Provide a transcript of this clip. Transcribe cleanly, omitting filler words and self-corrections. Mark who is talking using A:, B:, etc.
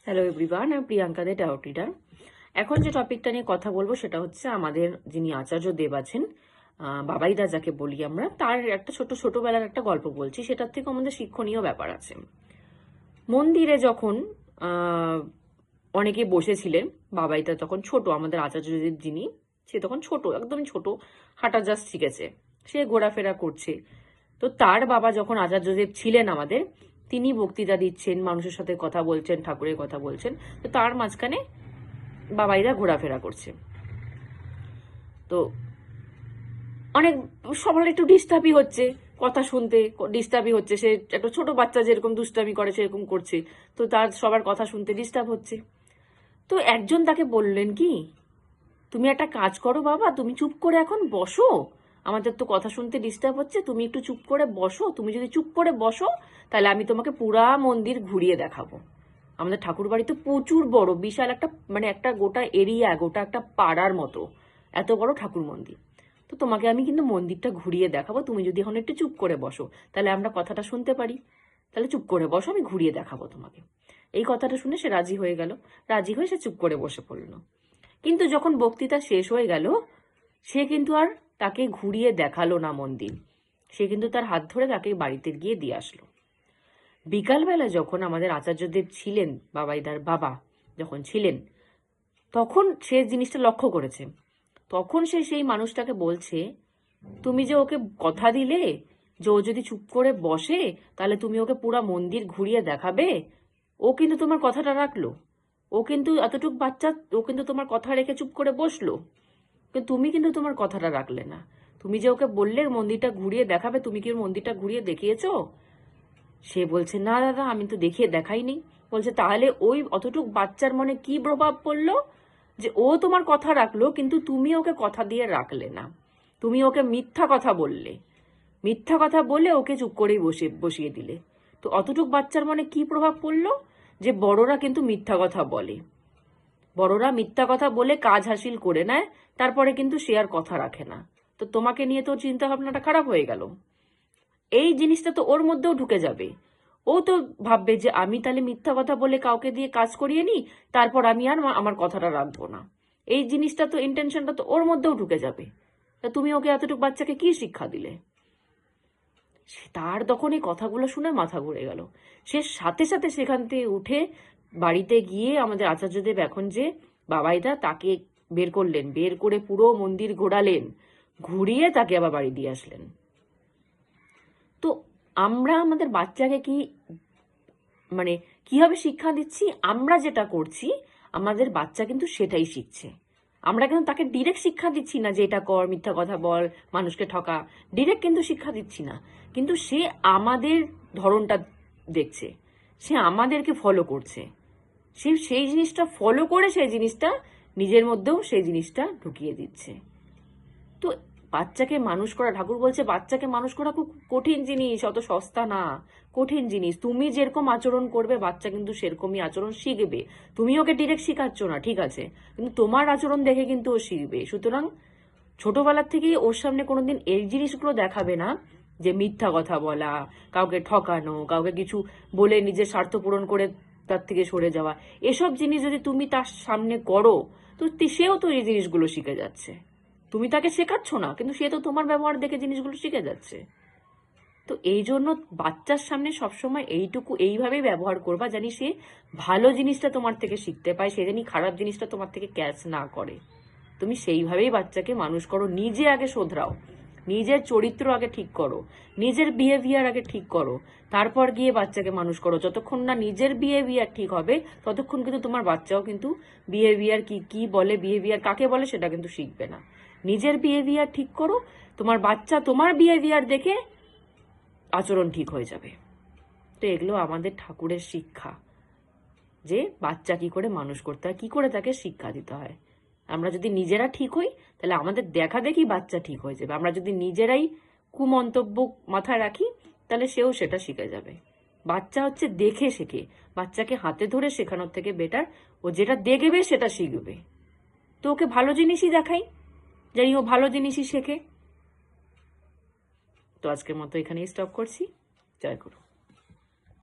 A: Hello everyone, আমি প্রিয়াঙ্কা দে taro reader. এখন যে টপিকটা নিয়ে কথা বলবো সেটা হচ্ছে আমাদের যিনি আচার্য দেব আছেন, বাবাইদা যাকে বলি আমরা, তার একটা ছোটবেলার একটা গল্প বলছি। সেটার থেকে আমাদের শিক্ষণীয় ব্যাপার আছে। মন্দিরে যখন অনেকে বসেছিলেন, বাবাইদা তখন ছোট, আমাদের আচার্য দেব যিনি, সে তখন ছোট, একদম ছোট, হাঁটা জাস্ট শিখেছে, সে ঘোরাফেরা করছে। তো তার বাবা যখন আচার্যদেব ছিলেন আমাদের, তিনি বক্তৃতা দিচ্ছেন, মানুষের সাথে কথা বলছেন, ঠাকুরের কথা বলছেন। তো তার মাঝখানে বাবাইরা ঘোরাফেরা করছে। তো অনেক সবার একটু ডিস্টার্বই হচ্ছে, কথা শুনতে ডিস্টার্বই হচ্ছে। সে একটা ছোট বাচ্চা যেরকম দুষ্টামি করে সেরকম করছে, তো তার সবার কথা শুনতে ডিস্টার্ব হচ্ছে। তো একজন তাকে বললেন কি, তুমি একটা কাজ করো বাবা, তুমি চুপ করে এখন বসো, আমাদের তো কথা শুনতে ডিস্টার্ব হচ্ছে, তুমি একটু চুপ করে বসো। তুমি যদি চুপ করে বসো তাহলে আমি তোমাকে পুরা মন্দির ঘুরিয়ে দেখাবো। আমাদের ঠাকুর বাড়ি তো প্রচুর বড়, বিশাল একটা, মানে একটা গোটা এরিয়া, গোটা একটা পাড়ার মতো এত বড় ঠাকুর মন্দির। তো তোমাকে আমি কিন্তু মন্দিরটা ঘুরিয়ে দেখাবো, তুমি যদি এখন একটু চুপ করে বসো তাহলে আমরা কথাটা শুনতে পারি। তাহলে চুপ করে বসো, আমি ঘুরিয়ে দেখাবো তোমাকে। এই কথাটা শুনে সে রাজি হয়ে গেল। রাজি হয়ে সে চুপ করে বসে পড়লো। কিন্তু যখন বক্তৃতা শেষ হয়ে গেল, সে কিন্তু আর তাকে ঘুরিয়ে দেখালো না মন্দির, সে কিন্তু তার হাত ধরে তাকে বাড়িতে গিয়ে দিয়ে আসলো। বিকালবেলা যখন আমাদের আচার্যদেব ছিলেন, বাবাইদার বাবা যখন ছিলেন, তখন সে জিনিসটা লক্ষ্য করেছে। তখন সে সেই মানুষটাকে বলছে, তুমি যে ওকে কথা দিলে যে ও যদি চুপ করে বসে তাহলে তুমি ওকে পুরা মন্দির ঘুরিয়ে দেখাবে, ও কিন্তু তোমার কথাটা রাখলো। ও কিন্তু এতটুক বাচ্চা, ও কিন্তু তোমার কথা রেখে চুপ করে বসলো, কিন্তু তুমি কিন্তু তোমার কথাটা রাখলে না। তুমি যে ওকে বললে মন্দিরটা ঘুরিয়ে দেখাবে, তুমি কি ওর মন্দিরটা ঘুরিয়ে দেখিয়েছো? সে বলছে, না দাদা, আমি তো দেখিয়ে দেখাইনি। বলছে, তাহলে ওই অতটুক বাচ্চার মনে কি প্রভাব পড়লো যে ও তোমার কথা রাখলো, কিন্তু তুমি ওকে কথা দিয়ে রাখলে না। তুমি ওকে মিথ্যা কথা বললে, মিথ্যা কথা বলে ওকে চুপ করেই বসিয়ে দিলে। তো অতটুক বাচ্চার মনে কি প্রভাব পড়লো যে বড়রা কিন্তু মিথ্যা কথা বলে, বড়রা মিথ্যা কথা বলে কাজ হাসিল করে নেয়, তারপরে কিন্তু সে আর কথা রাখে না। তো তোমাকে নিয়ে তো চিন্তা ভাবনাটা খারাপ হয়ে গেল। এই জিনিসটা তো ওর মধ্যেও ঢুকে যাবে। ও তো ভাববে যে আমি তাহলে মিথ্যা কথা বলে কাউকে দিয়ে কাজ করিয়ে নিই, তারপর আমি আর আমার কথাটা রাখবো না। এই জিনিসটা তো, ইন্টেনশনটা তো ওর মধ্যেও ঢুকে যাবে। তা তুমি ওকে এতটুকু বাচ্চাকে কি শিক্ষা দিলে? তার তখন এই কথাগুলো শুনে মাথা ঘুরে গেল। সে সাথে সাথে সেখান থেকে উঠে বাড়িতে গিয়ে আমাদের আচার্যদেব এখন যে বাবাইদা, তাকে বের করলেন, বের করে পুরো মন্দির ঘোরালেন, ঘুরিয়ে তাকে আবার বাড়ি দিয়ে আসলেন। তো আমরা আমাদের বাচ্চাকে কি, মানে কিভাবে শিক্ষা দিচ্ছি? আমরা যেটা করছি আমাদের বাচ্চা কিন্তু সেটাই শিখছে। আমরা কিন্তু তাকে ডিরেক্ট শিক্ষা দিচ্ছি না যে এটা কর, মিথ্যা কথা বল, মানুষকে ঠকা, ডিরেক্ট কিন্তু শিক্ষা দিচ্ছি না। কিন্তু সে আমাদের ধরনটা দেখছে, সে আমাদেরকে ফলো করছে, সে সেই জিনিসটা ফলো করে সেই জিনিসটা নিজের মধ্যেও সেই জিনিসটা ঢুকিয়ে দিচ্ছে। তো বাচ্চাকে মানুষ করা, ঠাকুর বলছে বাচ্চাকে মানুষ করা খুব কঠিন জিনিস, অত সস্তা না, কঠিন জিনিস। তুমি যেরকম আচরণ করবে বাচ্চা কিন্তু সেরকমই আচরণ শিখবে। তুমি ওকে ডিরেক্ট শিখাচ্ছ না, ঠিক আছে, কিন্তু তোমার আচরণ দেখে কিন্তু ও শিখবে। সুতরাং ছোটবেলার থেকেই ওর সামনে কোনোদিন এই জিনিসগুলো দেখাবে না, যে মিথ্যা কথা বলা, কাউকে ঠকানো, কাউকে কিছু বলে নিজের স্বার্থ পূরণ করে তার থেকে সরে যাওয়া। এসব জিনিস যদি তুমি তার সামনে করো, তো সেও তো এই জিনিসগুলো শিখে যাচ্ছে। তুমি তাকে শেখাচ্ছ না, কিন্তু সে তো তোমার ব্যবহার দেখে জিনিসগুলো শিখে যাচ্ছে। তো এই জন্য বাচ্চার সামনে সবসময় এইটুকু এইভাবেই ব্যবহার করবা, জানি সে ভালো জিনিসটা তোমার থেকে শিখতে পায়, সে জানি খারাপ জিনিসটা তোমার থেকে ক্যাচ না করে। তুমি সেইভাবেই বাচ্চাকে মানুষ করো। নিজে আগে শোধরাও, নিজের চরিত্র আগে ঠিক করো, নিজের বিহেভিয়ার আগে ঠিক করো, তারপর গিয়ে বাচ্চাকে মানুষ করো। যতক্ষণ না নিজের বিহেভিয়ার ঠিক হবে ততক্ষণ কিন্তু তোমার বাচ্চাও কিন্তু বিহেভিয়ার কি কি বলে, বিহেভিয়ার কাকে বলে সেটা কিন্তু শিখবে না। নিজের বিহেভিয়ার ঠিক করো, তোমার বাচ্চা তোমার বিহেভিয়ার দেখে আচরণ ঠিক হয়ে যাবে। তো এগুলো আমাদের ঠাকুরের শিক্ষা, যে বাচ্চা কি করে মানুষ করতে হয়, কি করে তাকে শিক্ষা দিতে হয়। আমরা যদি নিজেরা ঠিক হই তাহলে আমাদের দেখা দেখি বাচ্চা ঠিক হয়ে যাবে। আমরা যদি নিজেরাই কুমন্তব্য মাথায় রাখি তাহলে সেও সেটা শিখে যাবে। বাচ্চা হচ্ছে দেখে শেখে, বাচ্চাকে হাতে ধরে শেখানোর থেকে বেটার ও যেটা দেখবে সেটা শিখবে। তো ওকে ভালো জিনিসই দেখাই, জানি ও ভালো জিনিসই শেখে। তো আজকের মতো এখানেই স্টপ করছি। জয় গুরু।